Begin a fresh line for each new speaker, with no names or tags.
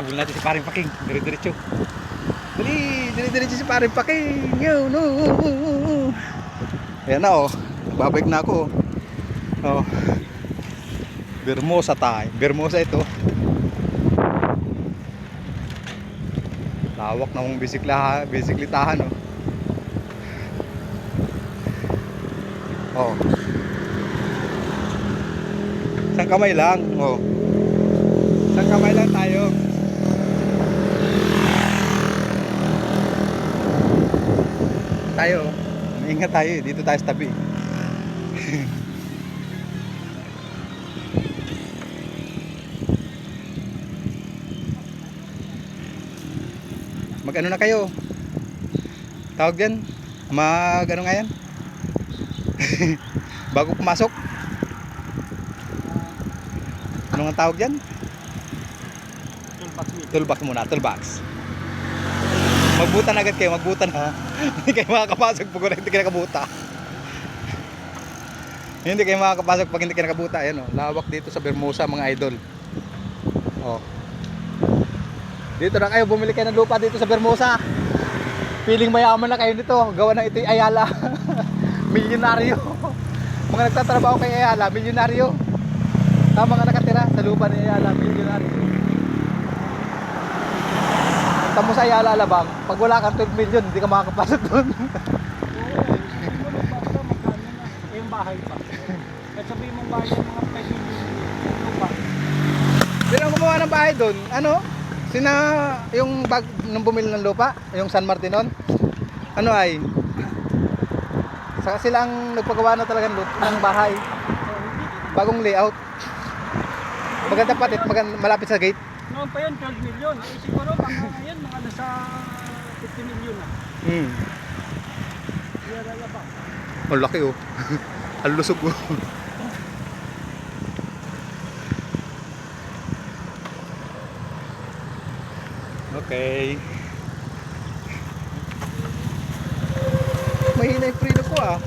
Habol natin si Paring Paking. Dire-diretso. Dali, dire-diretso si Paring Paking. Yo, no. Ayan na oh. Babalik na ako. Oh. Bermosa tayo. Bermosa ito. Lawak na mong bisiklitahan oh. Oh. Isang kamay lang. Oh. Isang kamay lang tayo. Tayo. Ingat tayo. Dito tayo sa tabi. Mag-ano na kayo? Tawag dyan? Mag-ano nga yan? Bago pumasok? Ano nga tawag dyan? Toolbox muna, toolbox. Magbutan agad kayo, magbutan ha. Hindi kayo makakapasok pag hindi kayo nakabuta. Hindi kayo makakapasok pag hindi kayo nakabuta. Ayan o, lawak dito sa Bermosa mga idol. Oh. Dito na kayo, bumili kayo ng lupa dito sa Bermosa. Feeling mayaman na kayo nito. Gawa ng ito'y Ayala. Milyonaryo. Mga nagtatrabaho kay Ayala, milyonaryo. Mga nakatira sa lupa ni Ayala, milyonaryo. Tamo sa Ayala Alabang, pag wala kang 12 million, hindi ka makakapasok doon.
Yung bahay pa. At sabihin mong bahay ng mga 5 million lupa.
Sino ang gumawa ng bahay doon? Ano? Sina yung bag nung bumili ng lupa, yung San Martinon. Ano ay? Saka sila ang nagpagawa na talaga ng bahay. Bagong layout. Maganda patit, malapit sa gate.
Noon pa yun, 12 million. Eh, siguro mga ngayon, mga nasa 50 million na. Kaya ba?
Ang laki oh. Ang lusog oh. Okay. Mahina yung preno ko ah.